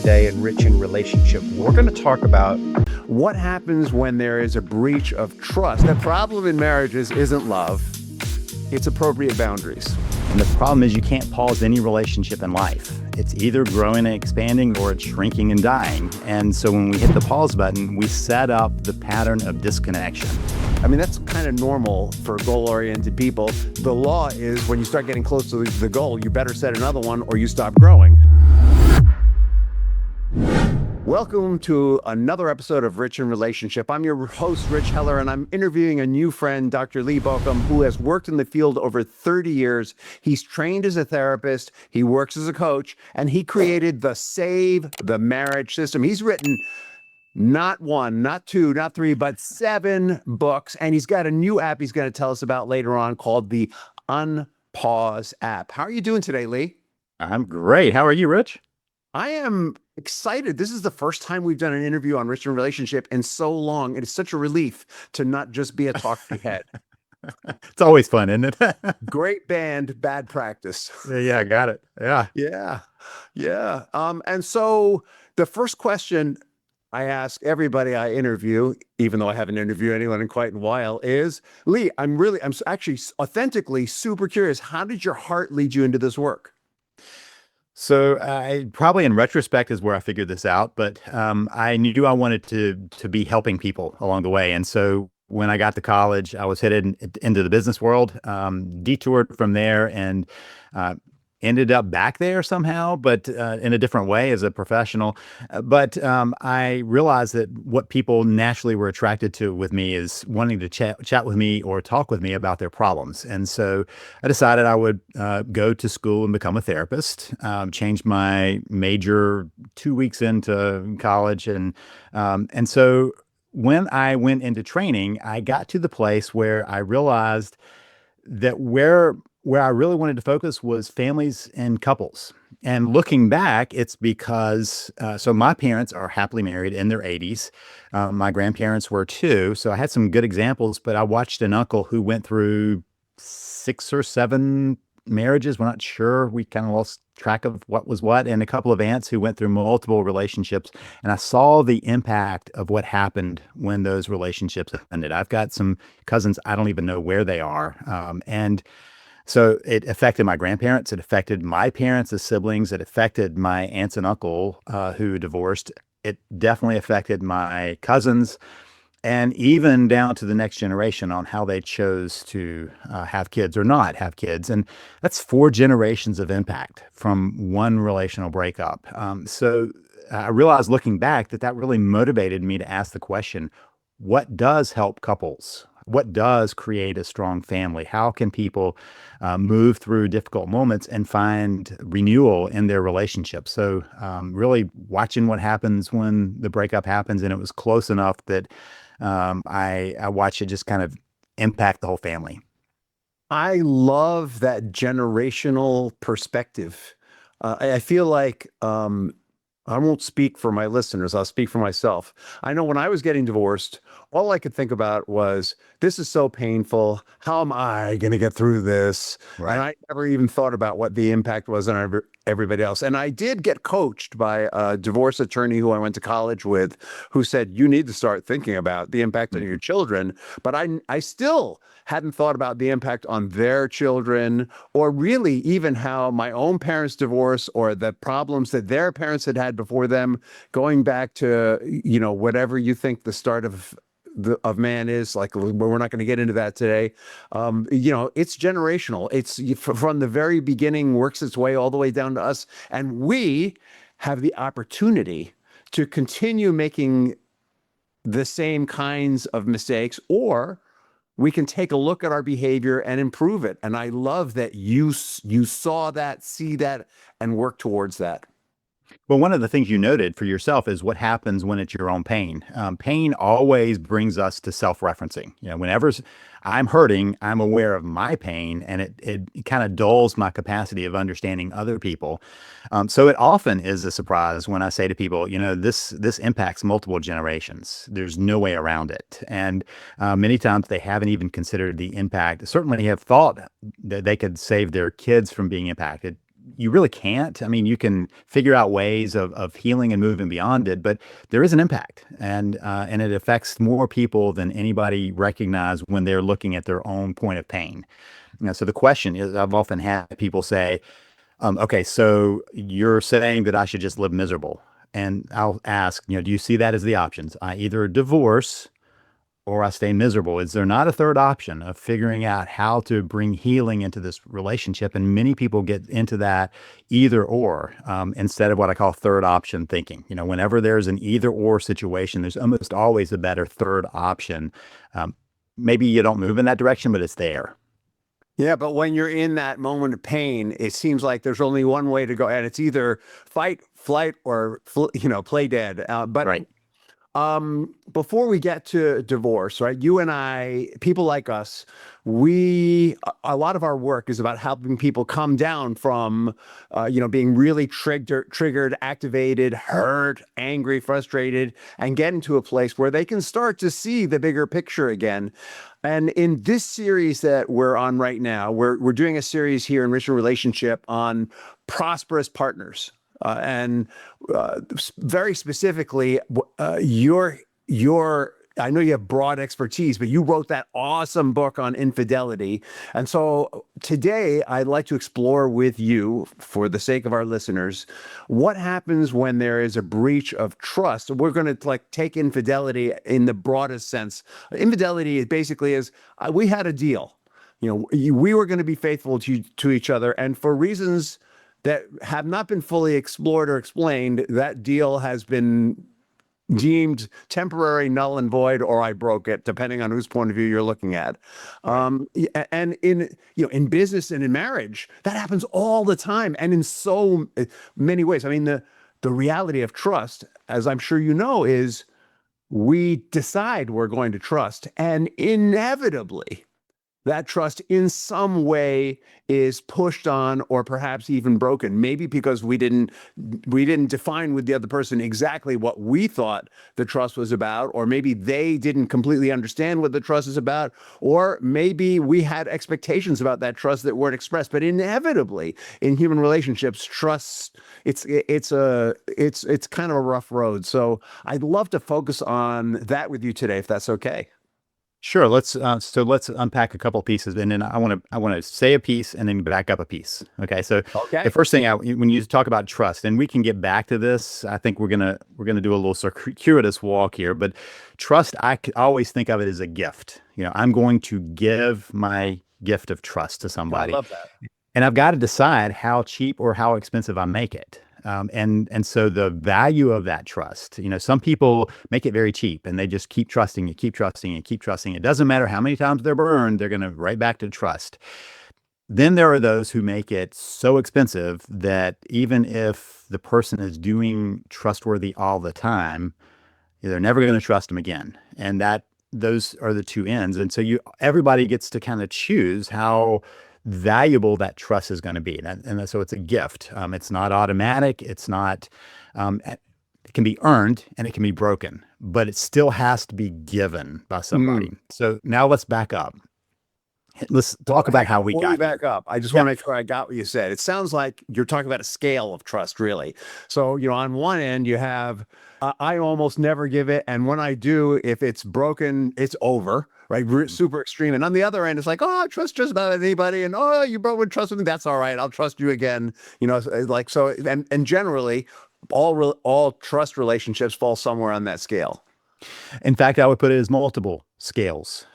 today in Rich in Relationship. We're going to talk about what happens when there is a breach of trust. The problem in marriages isn't love, it's appropriate boundaries. And the problem is you can't pause any relationship in life. It's either growing and expanding or it's shrinking and dying. And so when we hit the pause button, we set up the pattern of disconnection. I mean, that's kind of normal for goal-oriented people. The law is when you start getting close to the goal, you better set another one or you stop growing. Welcome to another episode of Rich in Relationship. I'm your host, Rich Heller, and I'm interviewing a new friend, Dr. Lee Baucom, who has worked in the field over 30 years. He's trained as a therapist, he works as a coach, and he created the Save the Marriage system. He's written not one, not two, not three, but 7 books, and he's got a new app he's going to tell us about later on called the Unpause app. How are you doing today, Lee? I'm great. How are you, Rich? I am excited. This is the first time we've done an interview on Rich in Relationship in so long. It is such a relief to not just be a talking head. It's always fun, isn't it? Great band, bad practice. Yeah, I got it. Yeah. Yeah. And so the first question I ask everybody I interview, even though I haven't interviewed anyone in quite a while, is, Lee, I'm actually authentically super curious. How did your heart lead you into this work? So I probably in retrospect is where I figured this out, but I knew I wanted to be helping people along the way. And so when I got to college, I was headed into the business world, detoured from there and ended up back there somehow, but in a different way as a professional. But I realized that what people naturally were attracted to with me is wanting to chat with me or talk with me about their problems. And so I decided I would go to school and become a therapist, changed my major 2 weeks into college. And so when I went into training, I got to the place where I realized that where I really wanted to focus was families and couples. And looking back, it's because, so my parents are happily married in their 80s. My grandparents were too. So I had some good examples, but I watched an uncle who went through 6 or 7 marriages. We're not sure. We kind of lost track of what was what, and a couple of aunts who went through multiple relationships. And I saw the impact of what happened when those relationships ended. I've got some cousins, I don't even know where they are. And so it affected my grandparents. It affected my parents as siblings. It affected my aunts and uncle who divorced. It definitely affected my cousins, and even down to the next generation on how they chose to have kids or not have kids. And that's 4 generations of impact from one relational breakup. So I realized looking back that really motivated me to ask the question, what does help couples? What does create a strong family? How can people move through difficult moments and find renewal in their relationship? So really watching what happens when the breakup happens, and it was close enough that I watched it just kind of impact the whole family. I love that generational perspective. I feel like I won't speak for my listeners. I'll speak for myself. I know when I was getting divorced, all I could think about was, this is so painful. How am I going to get through this? Right. And I never even thought about what the impact was on everybody else. And I did get coached by a divorce attorney who I went to college with, who said, you need to start thinking about the impact on your children. But I still hadn't thought about the impact on their children, or really even how my own parents' divorce or the problems that their parents had had before them, going back to, whatever you think the start of man is, like, we're not going to get into that today. It's generational. It's from the very beginning, works its way all the way down to us. And we have the opportunity to continue making the same kinds of mistakes, or we can take a look at our behavior and improve it. And I love that you saw that, see that, and work towards that. Well, one of the things you noted for yourself is what happens when it's your own pain. Pain always brings us to self-referencing. Whenever I'm hurting, I'm aware of my pain, and it kind of dulls my capacity of understanding other people. So it often is a surprise when I say to people, this impacts multiple generations. There's no way around it. And many times they haven't even considered the impact. Certainly have thought that they could save their kids from being impacted. you really can't. I mean, you can figure out ways of healing and moving beyond it, but there is an impact, and it affects more people than anybody recognize when they're looking at their own point of pain. So the question is, I've often had people say, okay, so you're saying that I should just live miserable. And I'll ask, do you see that as the options? I either divorce or I stay miserable. Is there not a third option of figuring out how to bring healing into this relationship? And many people get into that either or, instead of what I call third option thinking. Whenever there's an either or situation, there's almost always a better third option. Maybe you don't move in that direction, but it's there. Yeah, but when you're in that moment of pain, it seems like there's only one way to go, and it's either fight, flight, or play dead. But Right. before we get to divorce, right? You and I, people like us, a lot of our work is about helping people come down from, being really triggered, activated, hurt, angry, frustrated, and get into a place where they can start to see the bigger picture again. And in this series that we're on right now, we're doing a series here in Rich Relationship on prosperous partners. And very specifically, your I know you have broad expertise, but you wrote that awesome book on infidelity. And so today I'd like to explore with you, for the sake of our listeners, what happens when there is a breach of trust. We're going to take infidelity in the broadest sense. Infidelity is basically we had a deal. We were going to be faithful to each other, and for reasons that have not been fully explored or explained, that deal has been deemed temporary, null and void, or I broke it, depending on whose point of view you're looking at. And in business and in marriage, that happens all the time, and in so many ways. I mean, the reality of trust, as I'm sure you know, is we decide we're going to trust, and inevitably that trust in some way is pushed on or perhaps even broken, maybe because we didn't define with the other person exactly what we thought the trust was about, or maybe they didn't completely understand what the trust is about, or maybe we had expectations about that trust that weren't expressed. But inevitably in human relationships, trust, it's kind of a rough road. So I'd love to focus on that with you today, if that's okay. Sure. Let's unpack a couple pieces, and then I want to say a piece and then back up a piece. Okay. So the Okay. first thing, when you talk about trust, and we can get back to this, I think we're gonna do a little circuitous walk here, but trust, always think of it as a gift. I'm going to give my gift of trust to I somebody, love that. and I've got to decide how cheap or how expensive I make it. And so the value of that trust, some people make it very cheap and they just keep trusting you, keep trusting you, keep trusting. It doesn't matter how many times they're burned, they're going to right back to trust. Then there are those who make it so expensive that even if the person is doing trustworthy all the time, they're never going to trust them again. And those are the two ends. And so everybody gets to kind of choose how valuable that trust is going to be. And so it's a gift. It's not automatic. It's not, it can be earned and it can be broken, but it still has to be given by somebody. So now let's back up. Let's talk about how we Before we got back here. up, I just Yeah. want to make sure I got what you said. It sounds like you're talking about a scale of trust, really. So, on one end, you have, I almost never give it. And when I do, if it's broken, it's over, right? Super extreme. And on the other end, it's like, oh, I trust just about anybody. And oh, you broke with trust with me. That's all right. I'll trust you again. So, and generally, all trust relationships fall somewhere on that scale. In fact, I would put it as multiple scales.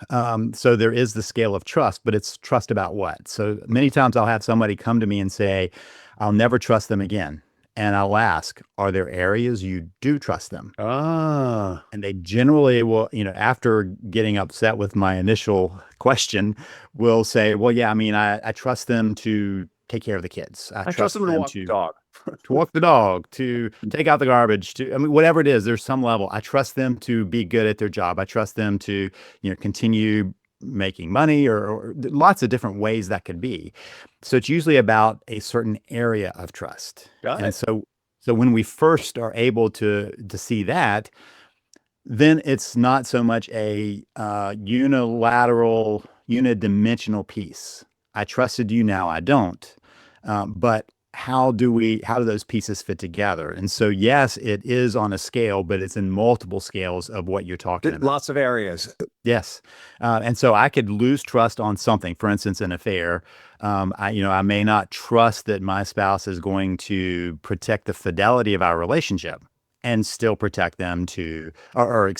So there is the scale of trust, but it's trust about what? So many times I'll have somebody come to me and say, I'll never trust them again. And I'll ask, are there areas you do trust them? Ah, And they generally will, after getting upset with my initial question, will say, well, yeah, I mean, I trust them to take care of the kids. I I trust trust them to them walk the dog. to walk the dog, to take out the garbage, I mean, whatever it is, there's some level. I trust them to be good at their job. I trust them to, continue making money, or lots of different ways that could be. So it's usually about a certain area of trust. Got And it. so when we first are able to see that, then it's not so much a unilateral, unidimensional piece. I trusted you, now I don't. But how do those pieces fit together? And so, yes, it is on a scale, but it's in multiple scales of what you're talking about. Lots of areas. Yes. And so I could lose trust on something, for instance, an affair. I may not trust that my spouse is going to protect the fidelity of our relationship and still protect them to, or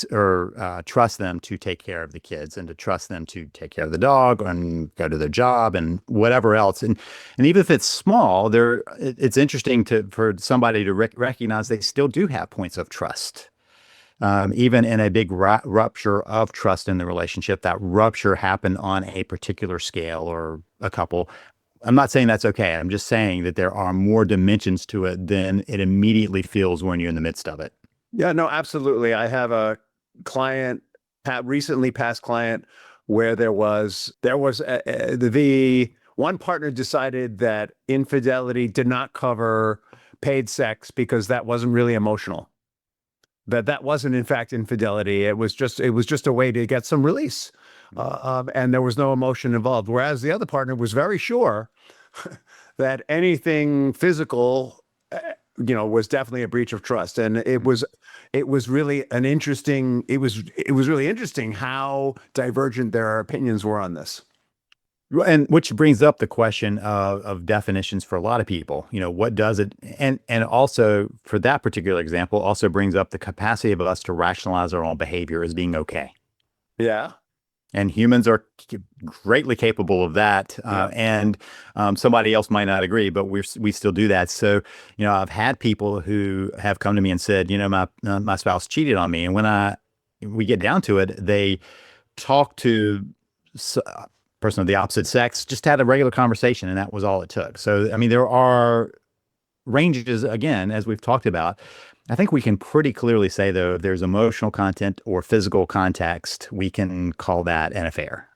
trust them to take care of the kids and to trust them to take care of the dog and go to their job and whatever else. And even if it's small, it's interesting for somebody to recognize they still do have points of trust. Even in a big rupture of trust in the relationship, that rupture happened on a particular scale or a couple. I'm not saying that's okay. I'm just saying that there are more dimensions to it than it immediately feels when you're in the midst of it. Yeah, no, absolutely. I have a client, recently past client, where the one partner decided that infidelity did not cover paid sex because that wasn't really emotional. That wasn't in fact infidelity. It was just a way to get some release, and there was no emotion involved. Whereas the other partner was very sure that anything physical, was definitely a breach of trust, and it was really an interesting. It was really interesting how divergent their opinions were on this. And which brings up the question of definitions for a lot of people. What does it, and also for that particular example, also brings up the capacity of us to rationalize our own behavior as being okay. Yeah. And humans are greatly capable of that. Yeah. And somebody else might not agree, but we still do that. So, I've had people who have come to me and said, my spouse cheated on me. And when we get down to it, they talk to person of the opposite sex, just had a regular conversation, and that was all it took. So, I mean, there are ranges, again, as we've talked about. I think we can pretty clearly say, though, if there's emotional content or physical context, we can call that an affair,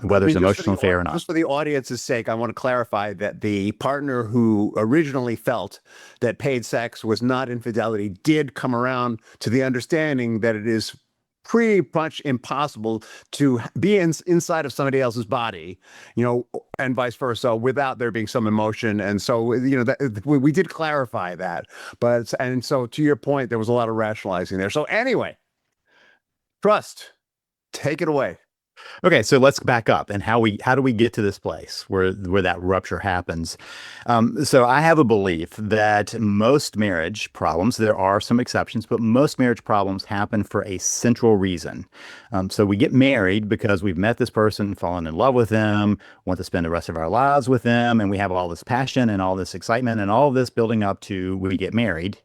whether it's emotional affair or not. Just for the audience's sake, I want to clarify that the partner who originally felt that paid sex was not infidelity did come around to the understanding that it is pretty much impossible to be inside of somebody else's body, and vice versa, without there being some emotion. And so, we did clarify that. And so to your point, there was a lot of rationalizing there. So anyway, trust, take it away. Okay, so let's back up and how do we get to this place where that rupture happens? So I have a belief that most marriage problems, there are some exceptions, but most marriage problems happen for a central reason. So we get married because we've met this person, fallen in love with them, want to spend the rest of our lives with them, and we have all this passion and all this excitement and all this building up to we get married.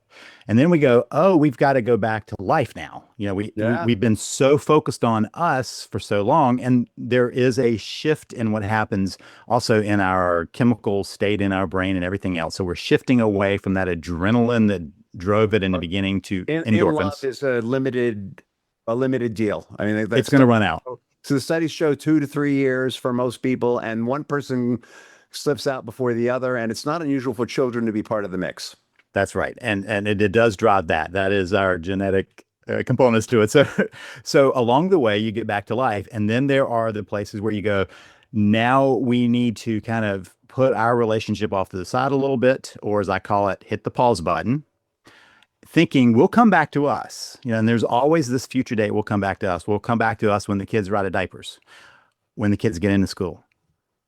And then we go, oh, we've got to go back to life now. We've been so focused on us for so long, and there is a shift in what happens also in our chemical state in our brain and everything else. So we're shifting away from that adrenaline that drove it in the beginning to endorphins. In love is a limited deal. I mean, it's going to run out. So the studies show 2 to 3 years for most people, and one person slips out before the other, and it's not unusual for children to be part of the mix. That's right. And it does drive that. That is our genetic components to it. So along the way, you get back to life. And then there are the places where you go, now we need to kind of put our relationship off to the side a little bit, or as I call it, hit the pause button, thinking we'll come back to us. And there's always this future date will come back to us. We'll come back to us when the kids are out of diapers, when the kids get into school,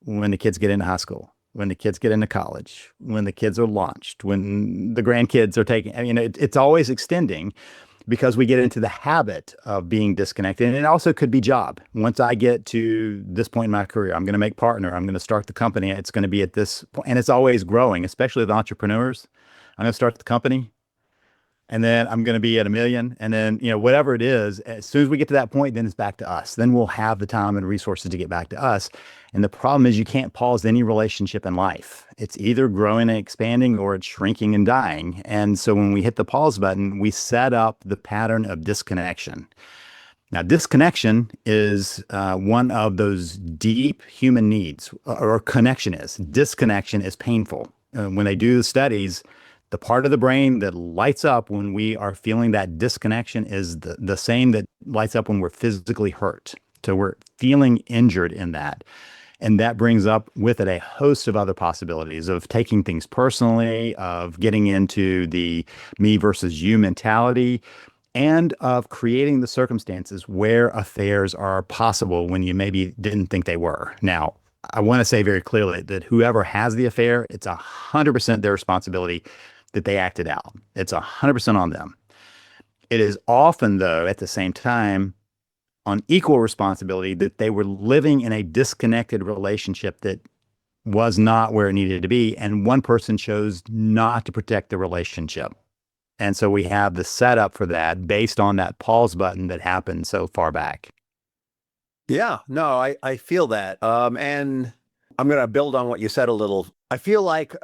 when the kids get into high school, when the kids get into college, when the kids are launched, when the grandkids are taking, it's always extending because we get into the habit of being disconnected. And it also could be job. Once I get to this point in my career, I'm going to make partner, I'm going to start the company. It's going to be at this point, and it's always growing, especially with entrepreneurs. I'm going to start the company, and then I'm going to be at 1 million. And then, whatever it is, as soon as we get to that point, then it's back to us. Then we'll have the time and resources to get back to us. And the problem is you can't pause any relationship in life. It's either growing and expanding or it's shrinking and dying. And so when we hit the pause button, we set up the pattern of disconnection. Now, disconnection is one of those deep human needs, or connection is. Disconnection is painful. When they do the studies, the part of the brain that lights up when we are feeling that disconnection is the same that lights up when we're physically hurt. So we're feeling injured in that. And that brings up with it a host of other possibilities of taking things personally, of getting into the me versus you mentality, and of creating the circumstances where affairs are possible when you maybe didn't think they were. Now, I want to say very clearly that whoever has the affair, it's 100% their responsibility that they acted out. It's 100% on them. It is often, though, at the same time, on equal responsibility that they were living in a disconnected relationship that was not where it needed to be. And one person chose not to protect the relationship. And so we have the setup for that based on that pause button that happened so far back. Yeah, no, I feel that. And I'm going to build on what you said a little. I feel like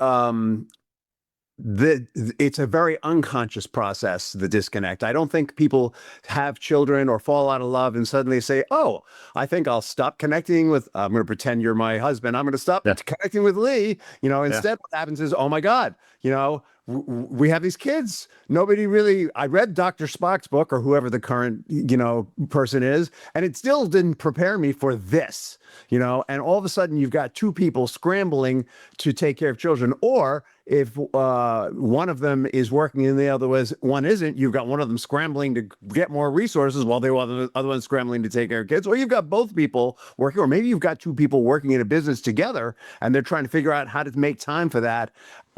it's a very unconscious process, the disconnect. I don't think people have children or fall out of love and suddenly say, oh, I think I'll stop connecting with, I'm going to pretend you're my husband, I'm going to stop Yeah. connecting with Lee. Yeah. Instead what happens is, oh my God, we have these kids. Nobody really, I read Dr. Spock's book or whoever the current, person is, and it still didn't prepare me for this, and all of a sudden you've got two people scrambling to take care of children. Or if one of them is working and the other one isn't, you've got one of them scrambling to get more resources while the other one's scrambling to take care of kids. Or you've got both people working, or maybe you've got two people working in a business together and they're trying to figure out how to make time for that.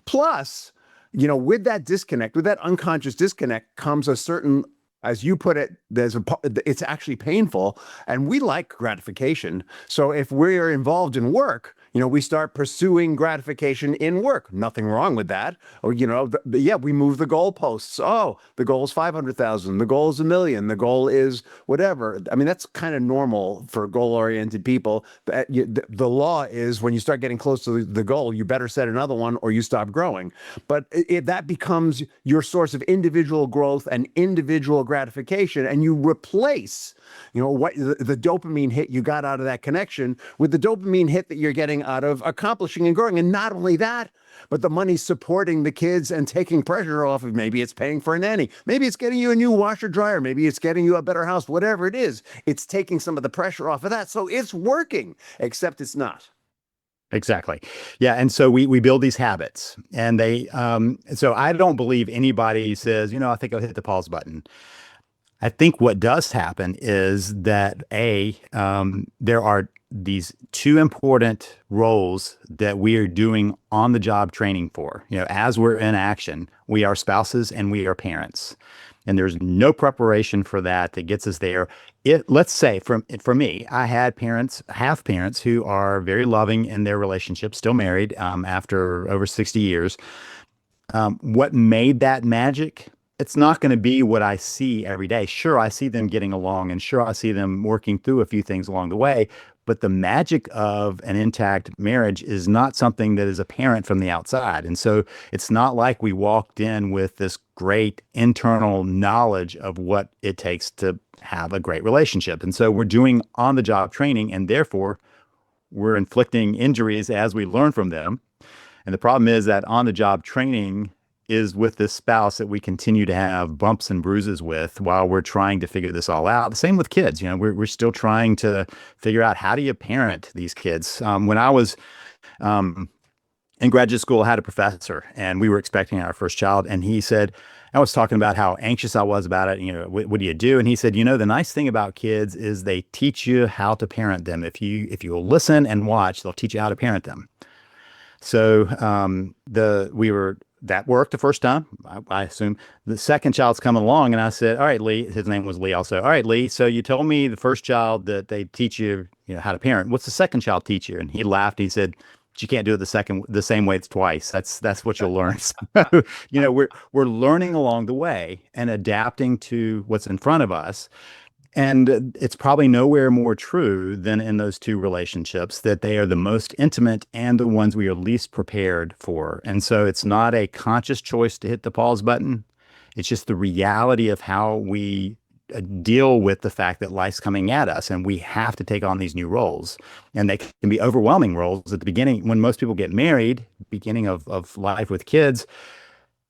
Plus, with that disconnect, with that unconscious disconnect comes a certain, as you put it, it's actually painful, and we like gratification. So if we're involved in work, we start pursuing gratification in work. Nothing wrong with that. Or, yeah, we move the goalposts. Oh, the goal is 500,000. The goal is 1,000,000. The goal is whatever. I mean, that's kind of normal for goal-oriented people. The law is when you start getting close to the goal, you better set another one or you stop growing. But that becomes your source of individual growth and individual gratification, and you replace what the dopamine hit you got out of that connection with the dopamine hit that you're getting out of accomplishing and growing. And not only that, but the money supporting the kids and taking pressure off of, maybe it's paying for a nanny, maybe it's getting you a new washer dryer, maybe it's getting you a better house, whatever it is, it's taking some of the pressure off of that. So it's working, except it's not. Exactly. Yeah. And so we build these habits, and so I don't believe anybody says, I think I'll hit the pause button. I think what does happen is that there are these two important roles that we are doing on the job training for. As we're in action, we are spouses and we are parents, and there's no preparation for that gets us there. Let's say for me, I have parents who are very loving in their relationship, still married after over 60 years. What made that magic? It's not going to be what I see every day. Sure, I see them getting along, and sure, I see them working through a few things along the way. But the magic of an intact marriage is not something that is apparent from the outside. And so it's not like we walked in with this great internal knowledge of what it takes to have a great relationship. And so we're doing on-the-job training, and therefore we're inflicting injuries as we learn from them. And the problem is that on-the-job training is with this spouse that we continue to have bumps and bruises with while we're trying to figure this all out. The same with kids. We're still trying to figure out, how do you parent these kids? When I was in graduate school, I had a professor, and we were expecting our first child, and he said, I was talking about how anxious I was about it. What do you do? And he said, the nice thing about kids is they teach you how to parent them. If you'll listen and watch, they'll teach you how to parent them. So that worked the first time, I assume. The second child's coming along, and I said, all right, Lee, his name was Lee also. All right, Lee, so you told me the first child that they teach you, how to parent. What's the second child teach you? And he laughed. He said, you can't do it the same way twice. That's what you'll learn. So, we're learning along the way and adapting to what's in front of us. And it's probably nowhere more true than in those two relationships, that they are the most intimate and the ones we are least prepared for. And so it's not a conscious choice to hit the pause button. It's just the reality of how we deal with the fact that life's coming at us, and we have to take on these new roles. And they can be overwhelming roles at the beginning. When most people get married, beginning of life with kids,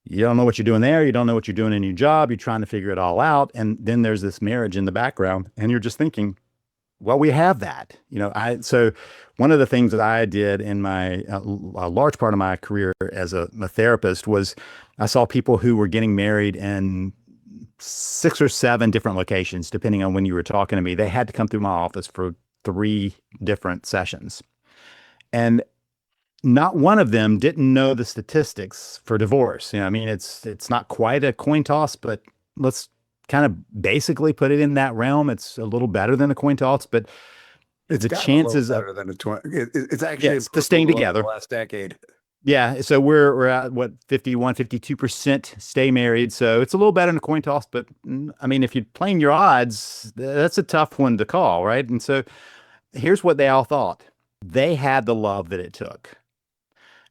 you don't know what you're doing there. You don't know what you're doing in your job. You're trying to figure it all out. And then there's this marriage in the background, and you're just thinking, well, we have that. So one of the things that I did in my a large part of my career as a therapist was I saw people who were getting married in 6 or 7 different locations, depending on when you were talking to me. They had to come through my office for 3 different sessions. And not one of them didn't know the statistics for divorce. I mean, it's not quite a coin toss, but let's kind of basically put it in that realm. It's a little better than a coin toss, but It's the gotten a little chances of better than a 20. It's yeah, actually it's the improved a staying little over the together. last decade. Yeah, so we're at what 51, 52% stay married. So it's a little better than a coin toss, but I mean, if you're playing your odds, that's a tough one to call, right? And so here's what they all thought. They had the love that it took.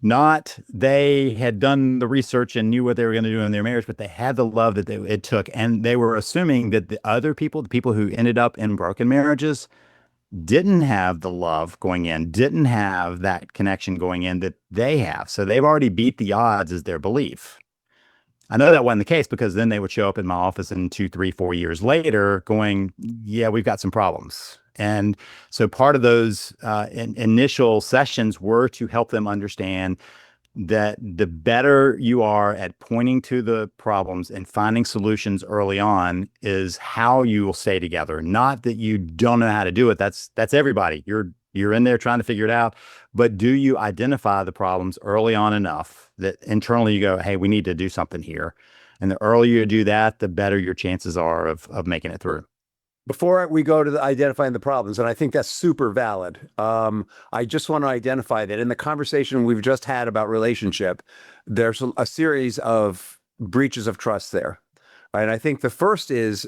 Not they had done the research and knew what they were going to do in their marriage, but they had the love that it took. And they were assuming that the other people, the people who ended up in broken marriages, didn't have the love going in, didn't have that connection going in that they have. So they've already beat the odds as their belief. I know that wasn't the case because then they would show up in my office in 2, 3, 4 years later going, yeah, we've got some problems. And so part of those initial sessions were to help them understand that the better you are at pointing to the problems and finding solutions early on is how you will stay together. Not that you don't know how to do it. That's everybody. You're in there trying to figure it out. But do you identify the problems early on enough that internally you go, hey, we need to do something here. And the earlier you do that, the better your chances are of making it through. Before we go to identifying the problems, and I think that's super valid, I just want to identify that in the conversation we've just had about relationship, there's a series of breaches of trust there. And I think the first is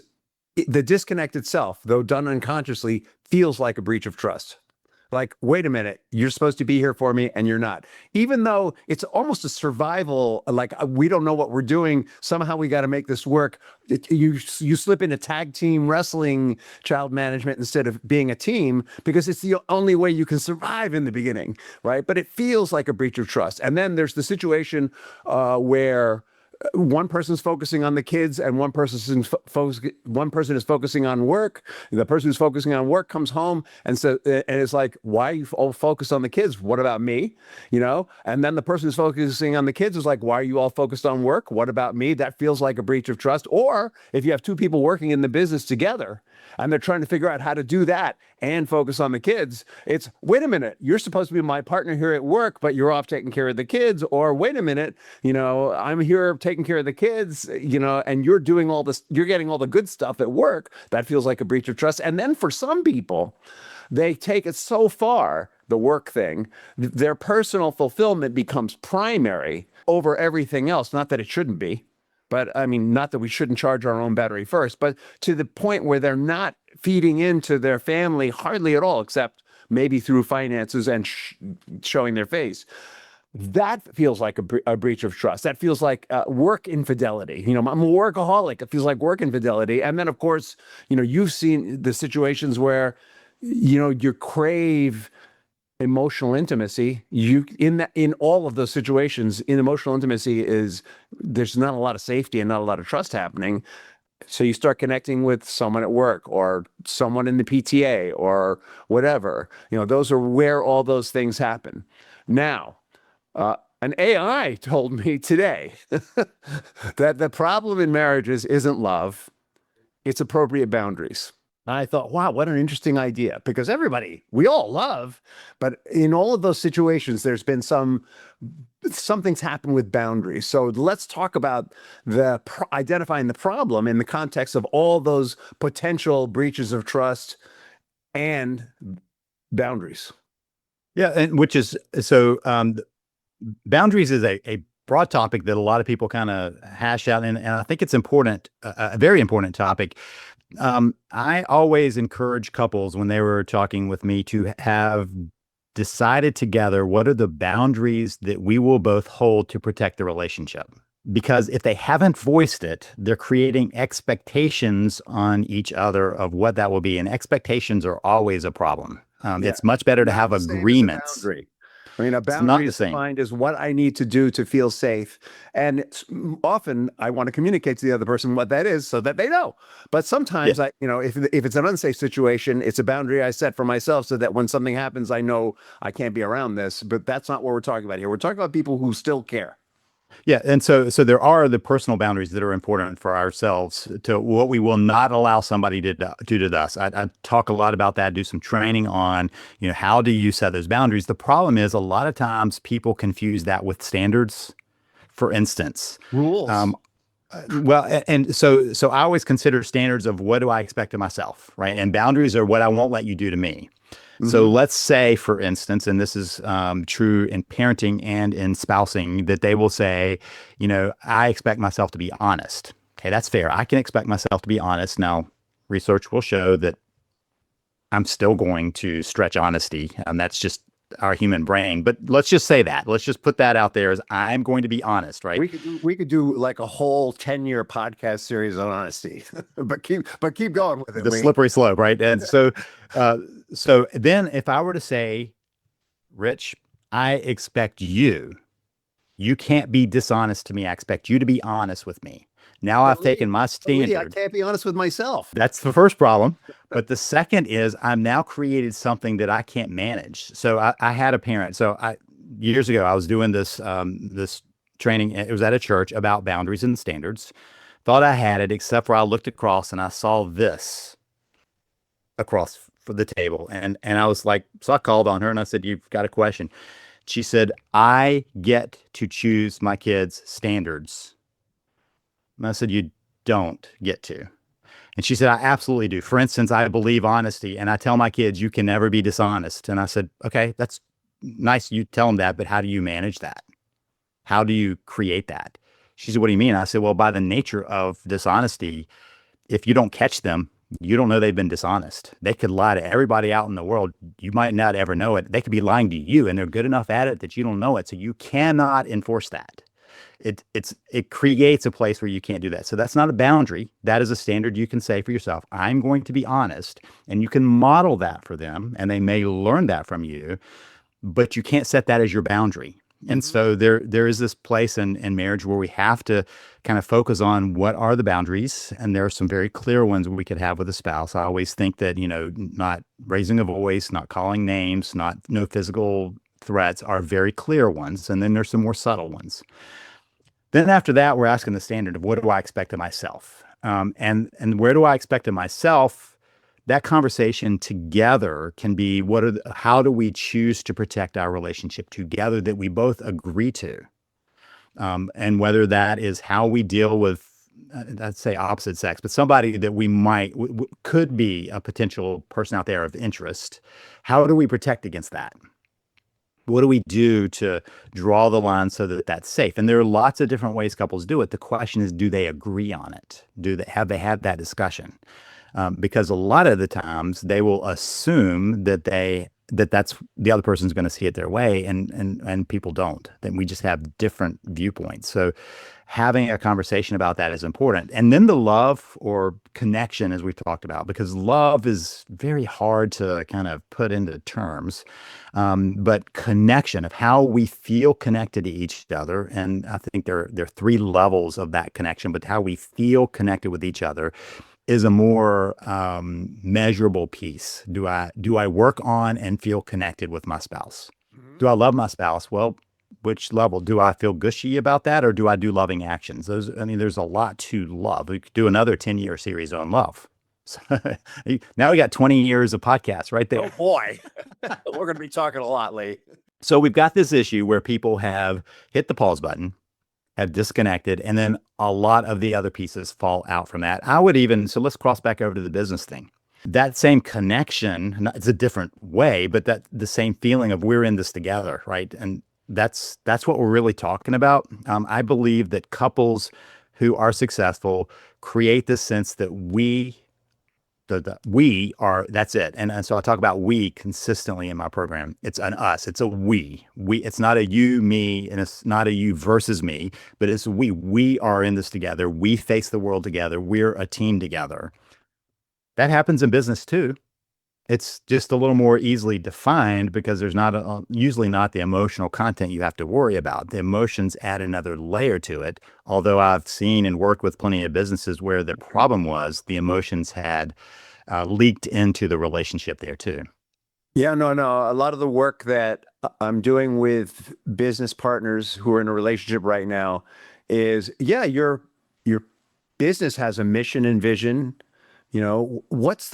the disconnect itself, though done unconsciously, feels like a breach of trust. Like, wait a minute, you're supposed to be here for me and you're not. Even though it's almost a survival, like we don't know what we're doing. Somehow we got to make this work. You slip in a tag team wrestling child management instead of being a team because it's the only way you can survive in the beginning, right? But it feels like a breach of trust. And then there's the situation where one person's focusing on the kids and one person is focusing on work. The person who's focusing on work comes home and it's like, why are you all focused on the kids? What about me? And then the person who's focusing on the kids is like, why are you all focused on work? What about me? That feels like a breach of trust. Or if you have two people working in the business together and they're trying to figure out how to do that and focus on the kids, it's, wait a minute, you're supposed to be my partner here at work, but you're off taking care of the kids. Or wait a minute, I'm here taking care of the kids, and you're doing all this, you're getting all the good stuff at work. That feels like a breach of trust. And then for some people, they take it so far, the work thing, their personal fulfillment becomes primary over everything else. Not that it shouldn't be, but I mean, not that we shouldn't charge our own battery first, but to the point where they're not feeding into their family hardly at all, except maybe through finances and showing their face. That feels like a breach of trust. That feels like work infidelity. I'm a workaholic. It feels like work infidelity. And then, of course, you've seen the situations where, you crave emotional intimacy. In all of those situations, in emotional intimacy there's not a lot of safety and not a lot of trust happening. So you start connecting with someone at work or someone in the PTA or whatever. Those are where all those things happen. Now, an AI told me today that the problem in marriages isn't love, it's appropriate boundaries. And I thought, wow, what an interesting idea, because we all love, but in all of those situations, there's been something's happened with boundaries. So let's talk about identifying the problem in the context of all those potential breaches of trust and boundaries. Yeah, and which is so boundaries is a broad topic that a lot of people kind of hash out, and I think it's important, a very important topic. I always encourage couples when they were talking with me to have decided together what are the boundaries that we will both hold to protect the relationship. Because if they haven't voiced it, they're creating expectations on each other of what that will be. And expectations are always a problem. It's much better to have agreements. I mean, a It's not boundary the is same. defined as what I need to do to feel safe. And often I want to communicate to the other person what that is so that they know. But Yeah. sometimes if it's an unsafe situation, it's a boundary I set for myself so that when something happens, I know I can't be around this. But that's not what we're talking about here. We're talking about people who still care. Yeah, and so there are the personal boundaries that are important for ourselves to what we will not allow somebody to do to us. I talk a lot about that, do some training on, how do you set those boundaries? The problem is a lot of times people confuse that with standards. For instance, Rules. um, well, and so I always consider standards of what do I expect of myself, right? And boundaries are what I won't let you do to me. So Hmm. let's say, for instance, and this is true in parenting and in spousing, that they will say, I expect myself to be honest. Okay, that's fair. I can expect myself to be honest. Now, research will show that I'm still going to stretch honesty, and that's just our human brain. But let's just say that. Let's just put that out there as I'm going to be honest, right? We could do like a whole 10-year podcast series on honesty. But keep going with it, The Lee. slippery slope, right? And uh, so then if I were to say, Rich, I expect you can't be dishonest to me. I expect you to be honest with me. Now But I've Lee, taken my but Lee, I standard. can't be honest with myself. That's the first problem. But the second is I'm now created something that I can't manage. So I had a parent. Years ago I was doing this training. It was at a church about boundaries and standards. Thought I had it, except for I looked across and I saw this across for the table. And I was like, so I called on her and I said, "You've got a question." She said, "I get to choose my kids' standards." And I said, "You don't get to." And she said, "I absolutely do. For instance, I believe honesty and I tell my kids, you can never be dishonest." And I said, "Okay, that's nice. You tell them that, but how do you manage that? How do you create that?" She said, "What do you mean?" I said, "Well, by the nature of dishonesty, if you don't catch them, you don't know they've been dishonest. They could lie to everybody out in the world. You might not ever know it. They could be lying to you and they're good enough at it that you don't know it. So you cannot enforce that. It creates a place where you can't do that. So that's not a boundary. That is a standard you can say for yourself. I'm going to be honest, and you can model that for them, and they may learn that from you, but you can't set that as your boundary. And Hmm. so there is this place in marriage where we have to kind of focus on what are the boundaries. And there are some very clear ones we could have with a spouse. I always think that, not raising a voice, not calling names, not no physical threats are very clear ones. And then there's some more subtle ones. Then after that, we're asking the standard of what do I expect of myself? And where do I expect of myself? That conversation together can be how do we choose to protect our relationship together that we both agree to? And whether that is how we deal with, I'd say opposite sex, but somebody that we could be a potential person out there of interest. How do we protect against that? What do we do to draw the line so that that's safe? And there are lots of different ways couples do it. The question is, do they agree on it? Have they had that discussion? Because a lot of the times they will assume that's the other person's going to see it their way, and people don't. Then we just have different viewpoints. So having a conversation about that is important. And then the love or connection, as we've talked about, because love is very hard to kind of put into terms. But connection of how we feel connected to each other. And I think there are three levels of that connection, but how we feel connected with each other is a more measurable piece. Do I work on and feel connected with my spouse? Hmm. Do I love my spouse? Well, which level? Do I feel gushy about that, or do I do loving actions? There's a lot to love. We could do another 10-year series on love. So, now we got 20 years of podcasts right Oh there. boy, we're going to be talking a lot, Lee. So we've got this issue where people have hit the pause button, have disconnected, and then a lot of the other pieces fall out from that. So let's cross back over to the business thing. That same connection, it's a different way, but that the same feeling of we're in this together, right? And that's what we're really talking about. I believe that couples who are successful create this sense that we are, that's it. And so I talk about we consistently in my program. It's an us. It's a we. It's not a you, me, and it's not a you versus me, but it's we are in this together. We face the world together. We're a team together. That happens in business too. It's just a little more easily defined because there's not usually not the emotional content you have to worry about. The emotions add another layer to it. Although I've seen and worked with plenty of businesses where the problem was the emotions had leaked into the relationship there too. Yeah, no, no. A lot of the work that I'm doing with business partners who are in a relationship right now is, yeah, your business has a mission and vision. You know, what's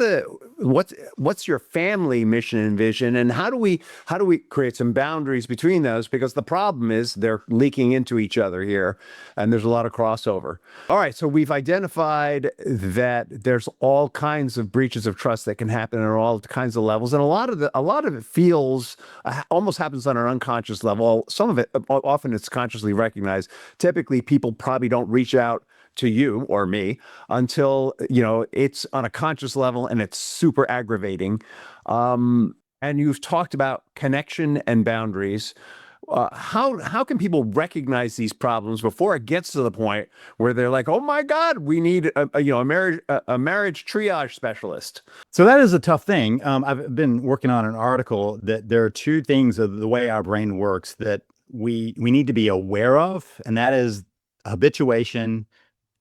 your family mission and vision, and how do we create some boundaries between those? Because the problem is they're leaking into each other here, and there's a lot of crossover. All right, so we've identified that there's all kinds of breaches of trust that can happen at all kinds of levels, and a lot of it feels almost happens on an unconscious level. Some of it often it's consciously recognized. Typically, people probably don't reach out to you or me until it's on a conscious level and it's super aggravating. And you've talked about connection and boundaries. How can people recognize these problems before it gets to the point where they're like, oh my God, we need a marriage triage specialist? So that is a tough thing. I've been working on an article that there are two things of the way our brain works that we need to be aware of, and that is habituation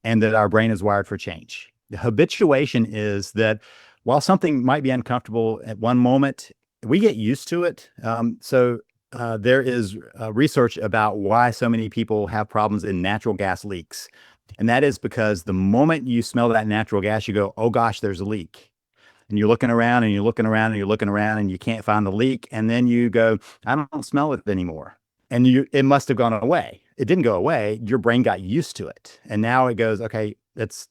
and that our brain is wired for change. The habituation is that while something might be uncomfortable at one moment, we get used to it. There is research about why so many people have problems in natural gas leaks. And that is because the moment you smell that natural gas, you go, oh gosh, there's a leak. And you're looking around and you're looking around and you're looking around and you can't find the leak. And then you go, I don't smell it anymore. And it must have gone away. It didn't go away. Your brain got used to it. And now it goes, okay, that's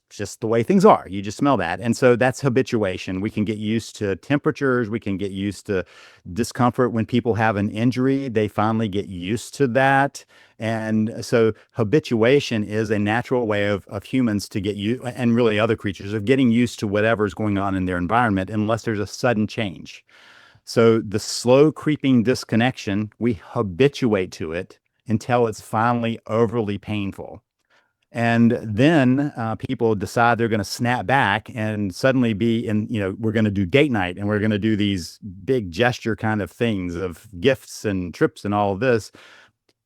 just the way things are. You just smell that. And so that's habituation. We can get used to temperatures. We can get used to discomfort. When people have an injury, they finally get used to that. And so habituation is a natural way of humans to get you, and really other creatures, of getting used to whatever's going on in their environment unless there's a sudden change. So the slow creeping disconnection, we habituate to it until it's finally overly painful. And then people decide they're going to snap back and suddenly we're going to do date night and we're going to do these big gesture kind of things of gifts and trips and all of this.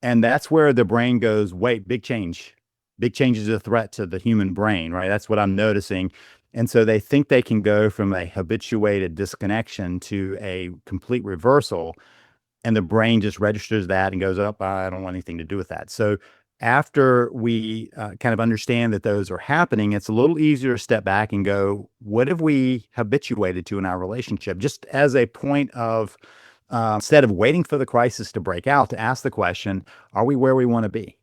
And that's where the brain goes, wait, big change. Big change is a threat to the human brain, right? That's what I'm noticing. And so they think they can go from a habituated disconnection to a complete reversal. And the brain just registers that and goes, up, I don't want anything to do with that. So after we kind of understand that those are happening, it's a little easier to step back and go, what have we habituated to in our relationship? Just as a point of, instead of waiting for the crisis to break out, to ask the question, are we where we want to be?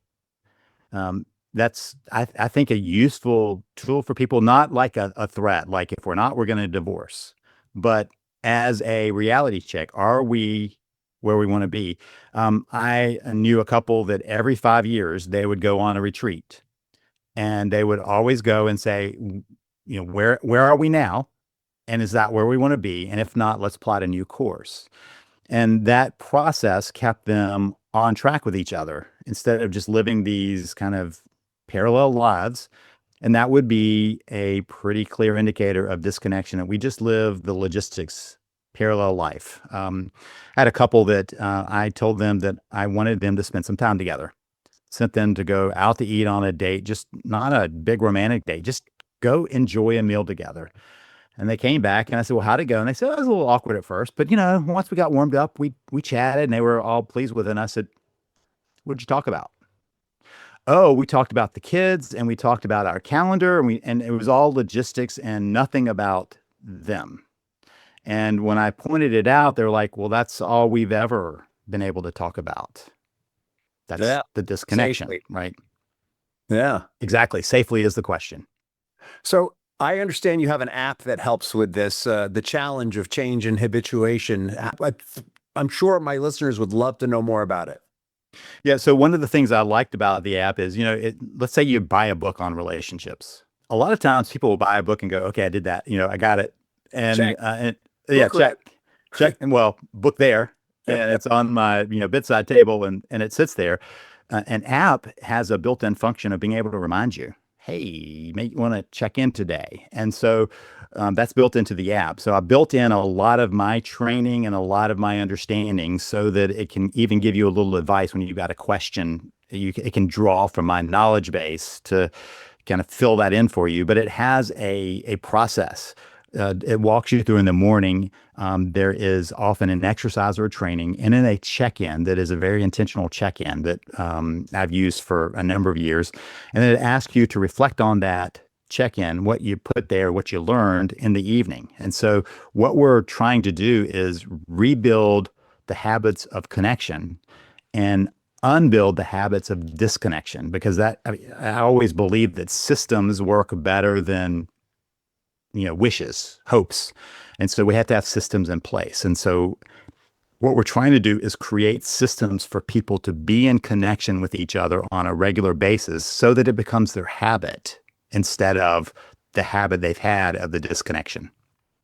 That's, I think, a useful tool for people, not like a threat, like if we're not, we're going to divorce, but as a reality check, are we where we want to be? I knew a couple that every 5 years they would go on a retreat and they would always go and say, where are we now? And is that where we want to be? And if not, let's plot a new course. And that process kept them on track with each other instead of just living these kind of parallel lives. And that would be a pretty clear indicator of disconnection, that we just live the logistics parallel life. I had a couple that I told them that I wanted them to spend some time together, sent them to go out to eat on a date, just not a big romantic date, just go enjoy a meal together. And they came back and I said, well, how'd it go? And they said, it was a little awkward at first, but once we got warmed up, we chatted and they were all pleased with it. And I said, what'd you talk about? Oh, we talked about the kids and we talked about our calendar and it was all logistics and nothing about them. And when I pointed it out, they're like, well, that's all we've ever been able to talk about. That's Yeah, the disconnection, safely. right? Yeah. Exactly. Safely is the question. So I understand you have an app that helps with this, the challenge of change and habituation. I'm sure my listeners would love to know more about it. Yeah. So one of the things I liked about the app is, let's say you buy a book on relationships. A lot of times people will buy a book and go, okay, I did that. I got it. Check. And yeah, Book read. check. And well, book there. And it's on my, bedside table and it sits there. An app has a built-in function of being able to remind you, hey, you may want to check in today. And so That's built into the app. So I built in a lot of my training and a lot of my understanding so that it can even give you a little advice when you've got a question. It can draw from my knowledge base to kind of fill that in for you. But it has a process. It walks you through in the morning. There is often an exercise or a training, and then a check-in that is a very intentional check-in that I've used for a number of years. And then it asks you to reflect on that check-in, what you put there, what you learned in the evening. And so what we're trying to do is rebuild the habits of connection and unbuild the habits of disconnection, because I always believe that systems work better than wishes, hopes. And so we have to have systems in place. And so what we're trying to do is create systems for people to be in connection with each other on a regular basis so that it becomes their habit instead of the habit they've had of the disconnection.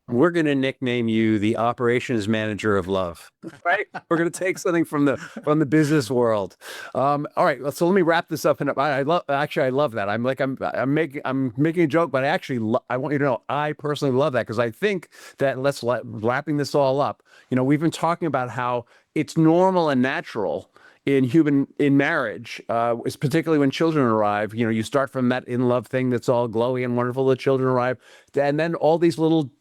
We're going to nickname you the operations manager of love, right? We're going to take something from the business world. All right. So let me wrap this up. And I love that. I'm making a joke, but I want you to know, I personally love that, because I think that wrapping this all up, we've been talking about how it's normal and natural in marriage, is particularly when children arrive. You start from that in love thing that's all glowy and wonderful. The children arrive, and then all these little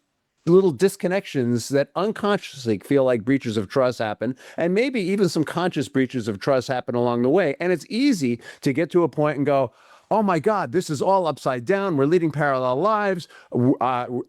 disconnections that unconsciously feel like breaches of trust happen, and maybe even some conscious breaches of trust happen along the way. And it's easy to get to a point and go, oh my God, this is all upside down. We're leading parallel lives. You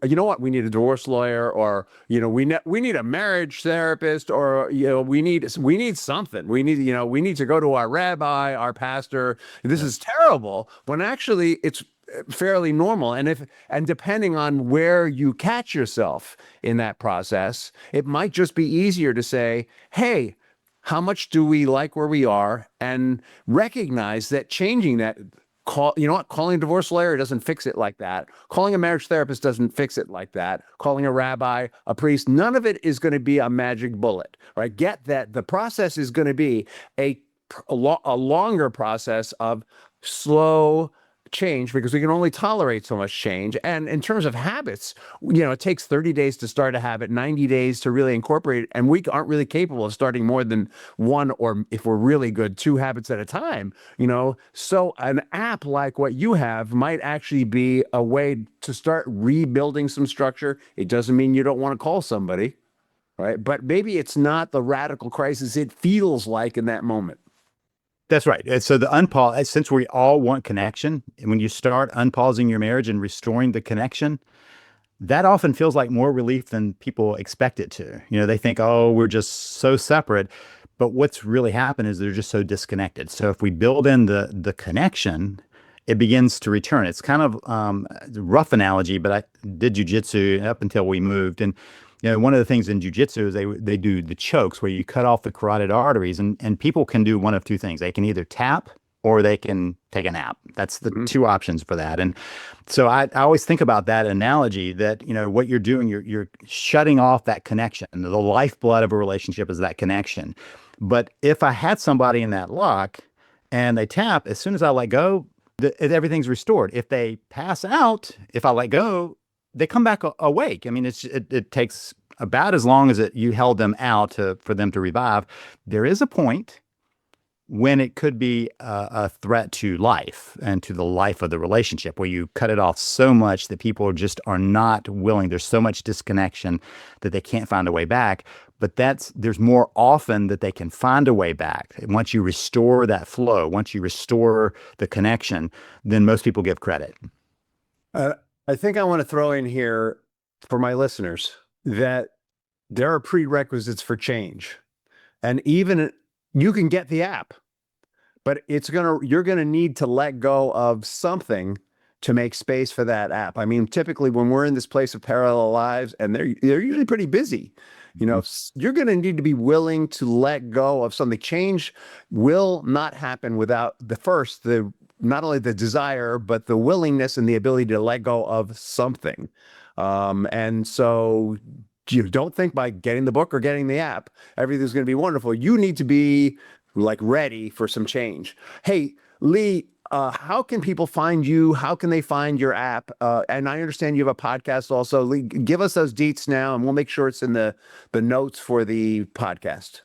know what? We need a divorce lawyer, or we need a marriage therapist, or we need something. We need to go to our rabbi, our pastor. This is terrible. When actually it's fairly normal. And depending on where you catch yourself in that process, it might just be easier to say, hey, how much do we like where we are? And recognize that changing that, calling a divorce lawyer doesn't fix it like that. Calling a marriage therapist doesn't fix it like that. Calling a rabbi, a priest, none of it is going to be a magic bullet, right? Get that the process is going to be a longer process of slow change, because we can only tolerate so much change. And in terms of habits, it takes 30 days to start a habit, 90 days to really incorporate it. And we aren't really capable of starting more than one, or if we're really good, two habits at a time, So an app like what you have might actually be a way to start rebuilding some structure. It doesn't mean you don't want to call somebody, right? But maybe it's not the radical crisis it feels like in that moment. That's right. And so the unpause, since we all want connection, and when you start unpausing your marriage and restoring the connection, that often feels like more relief than people expect it to. They think, oh, we're just so separate. But what's really happened is they're just so disconnected. So if we build in the connection, it begins to return. It's kind of a rough analogy, but I did jujitsu up until we moved. And one of the things in jujitsu is they do the chokes where you cut off the carotid arteries, and people can do one of two things. They can either tap or they can take a nap. That's the two options for that. And so I always think about that analogy that, what you're doing, you're shutting off that connection. The lifeblood of a relationship is that connection. But if I had somebody in that lock and they tap, as soon as I let go, everything's restored. If they pass out, if I let go, they come back awake. I mean, it takes about as long as you held them out for them to revive. There is a point when it could be a threat to life and to the life of the relationship, where you cut it off so much that people just are not willing. There's so much disconnection that they can't find a way back. But there's more often that they can find a way back. Once you restore that flow, once you restore the connection, then most people give credit. I think I want to throw in here for my listeners that there are prerequisites for change. And even you can get the app, but you're going to need to let go of something to make space for that app. I mean, typically when we're in this place of parallel lives, and they're usually pretty busy, you're going to need to be willing to let go of something. Change will not happen without not only the desire, but the willingness and the ability to let go of something. And so you don't think by getting the book or getting the app, everything's going to be wonderful. You need to be ready for some change. Hey, Lee, How can people find you? How can they find your app? And I understand you have a podcast also. Give us those deets now, and we'll make sure it's in the notes for the podcast.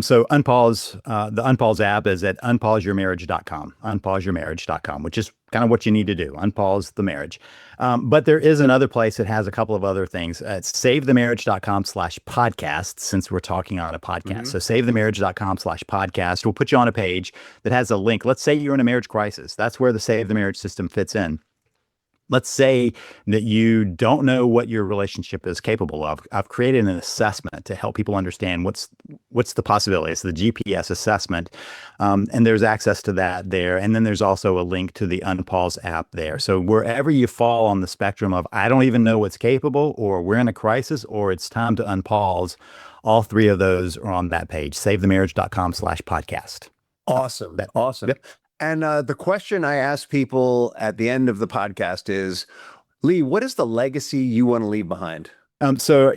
So the Unpause app is at unpauseyourmarriage.com, unpauseyourmarriage.com, which is kind of what you need to do, unpause the marriage. But there is another place that has a couple of other things. It's savethemarriage.com/podcast, since we're talking on a podcast. So savethemarriage.com/podcast will put you on a page that has a link. Let's say you're in a marriage crisis. That's where the Save the Marriage system fits in. Let's say that you don't know what your relationship is capable of. I've created an assessment to help people understand what's the possibility. It's the GPS assessment, and there's access to that there. And then there's also a link to the Unpause app there. So wherever you fall on the spectrum of I don't even know what's capable, or we're in a crisis, or it's time to unpause, all three of those are on that page, savethemarriage.com/podcast. Awesome. Awesome. Yep. And the question I ask people at the end of the podcast is, Lee, what is the legacy you want to leave behind? So,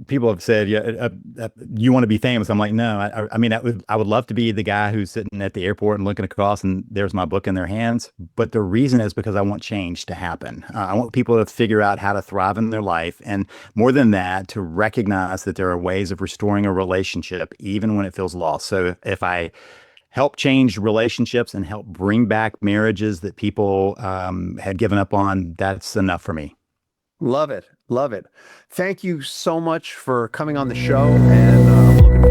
people have said, you want to be famous. I'm like, no, I mean, I would love to be the guy who's sitting at the airport and looking across and there's my book in their hands. But the reason is because I want change to happen. I want people to figure out how to thrive in their life. And more than that, to recognize that there are ways of restoring a relationship, even when it feels lost. So if I help change relationships and help bring back marriages that people had given up on, that's enough for me. Love it. Love it. Thank you so much for coming on the show. And I'm looking